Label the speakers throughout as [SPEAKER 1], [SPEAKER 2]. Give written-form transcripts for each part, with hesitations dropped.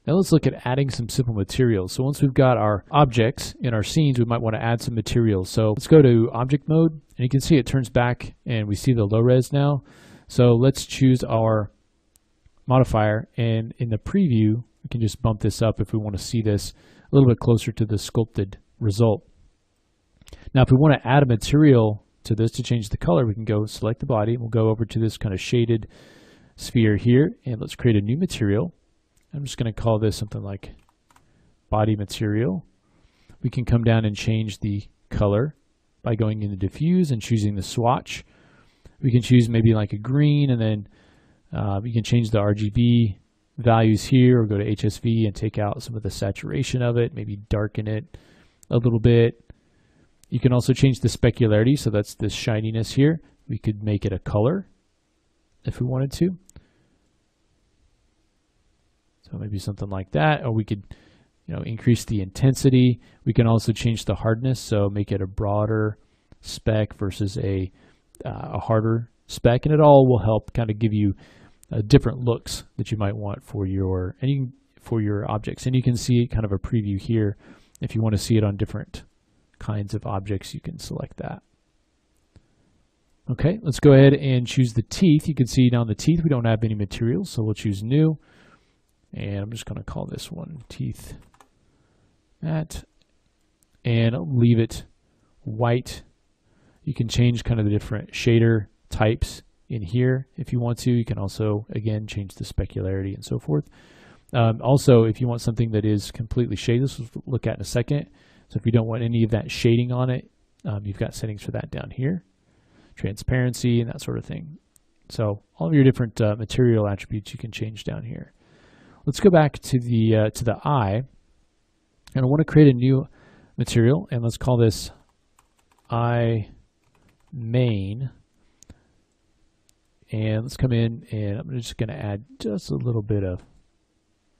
[SPEAKER 1] Now let's look at adding some simple materials. So once we've got our objects in our scenes, we might want to add some materials. So let's go to object mode, and you can see it turns back and we see the low res now. So let's choose our modifier, and in the preview, we can just bump this up if we want to see this a little bit closer to the sculpted result. Now if we want to add a material to this to change the color, we can go select the body, and we'll go over to this kind of shaded sphere here, and let's create a new material. I'm just going to call this something like body material. We can come down and change the color by going into diffuse and choosing the swatch. We can choose maybe like a green, and then you can change the RGB values here, or go to HSV and take out some of the saturation of it, maybe darken it a little bit. You can also change the specularity, so that's this shininess here. We could make it a color if we wanted to. So maybe something like that, or we could, increase the intensity. We can also change the hardness, so make it a broader spec versus a harder spec, and it all will help kind of give you different looks that you might want for your objects. And you can see kind of a preview here. If you want to see it on different kinds of objects, you can select that. Okay, let's go ahead and choose the teeth. You can see down the teeth we don't have any materials, so we'll choose new. And I'm just going to call this one teeth matte and leave it white. You can change kind of the different shader types in here if you want to. You can also, again, change the specularity and so forth. Also, if you want something that is completely shadeless, we'll look at in a second. So if you don't want any of that shading on it, you've got settings for that down here. Transparency and that sort of thing. So all of your different material attributes you can change down here. Let's go back to the eye, and I want to create a new material, and let's call this eye main. And let's come in, and I'm just going to add just a little bit of,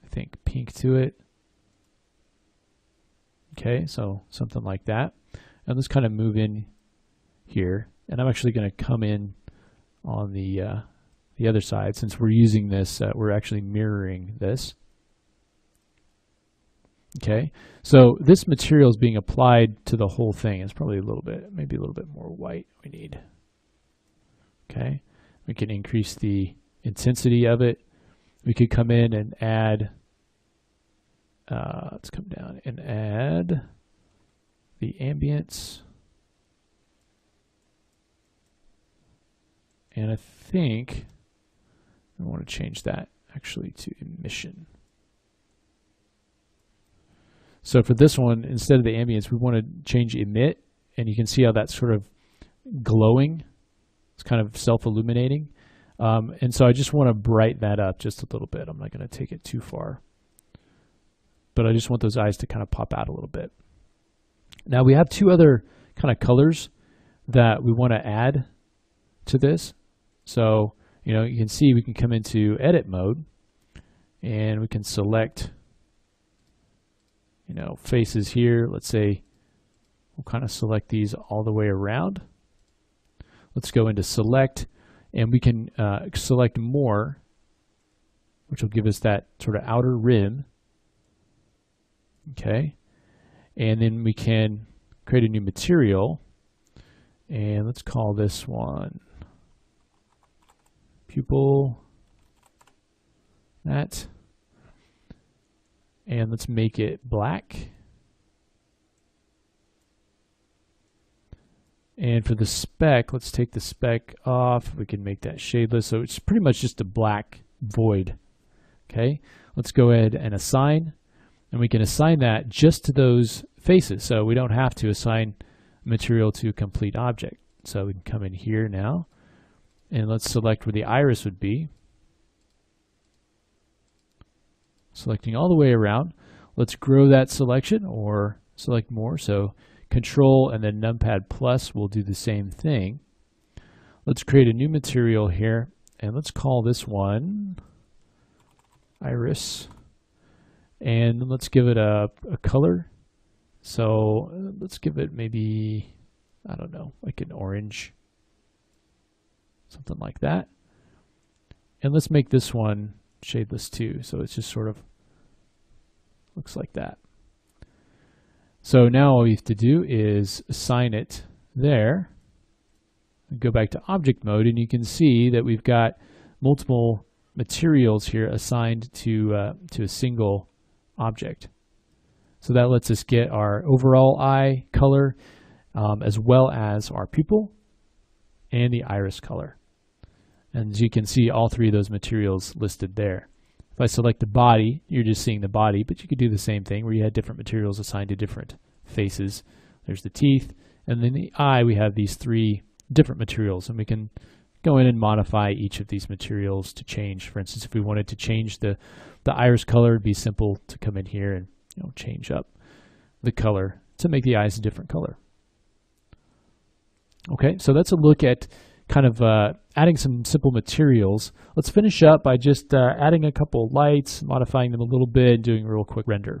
[SPEAKER 1] I think, pink to it. Okay, so something like that. And let's kind of move in here, and I'm actually going to come in on the other side. Since we're using this, we're actually mirroring this. Okay, so this material is being applied to the whole thing. It's probably maybe a little bit more white we need. Okay, we can increase the intensity of it. We could come in and add, let's come down and add the ambience. And I think I want to change that actually to emission. So for this one, instead of the ambience, we want to change emit, and you can see how that's sort of glowing. It's kind of self-illuminating. And so I just want to brighten that up just a little bit. I'm not going to take it too far. But I just want those eyes to kind of pop out a little bit. Now we have two other kind of colors that we want to add to this. So, you can see we can come into edit mode, and we can select, faces here. Let's say we'll kind of select these all the way around. Let's go into select, and we can select more, which will give us that sort of outer rim. Okay, and then we can create a new material, and let's call this one pupil matte, and let's make it black. And for the spec, let's take the spec off. We can make that shadeless, so it's pretty much just a black void. Okay, let's go ahead and assign, and we can assign that just to those faces, so we don't have to assign material to a complete object. So we can come in here now, and let's select where the iris would be. Selecting all the way around. Let's grow that selection or select more. So Control and then numpad plus will do the same thing. Let's create a new material here, and let's call this one iris. And let's give it a color. So let's give it maybe, I don't know, like an orange. Something like that. And let's make this one shadeless too. So it's just sort of Looks like that. So now all we have to do is assign it there. Go back to object mode, and you can see that we've got multiple materials here assigned to a single object. So that lets us get our overall eye color as well as our pupil and the iris color. And as you can see, all three of those materials listed there. If I select the body, you're just seeing the body, but you could do the same thing where you had different materials assigned to different faces. There's the teeth, and then the eye, we have these three different materials, and we can go in and modify each of these materials to change. For instance, if we wanted to change the iris color, it'd be simple to come in here and change up the color to make the eyes a different color. Okay, so that's a look at kind of adding some simple materials. Let's finish up by just adding a couple lights, modifying them a little bit, and doing a real quick render.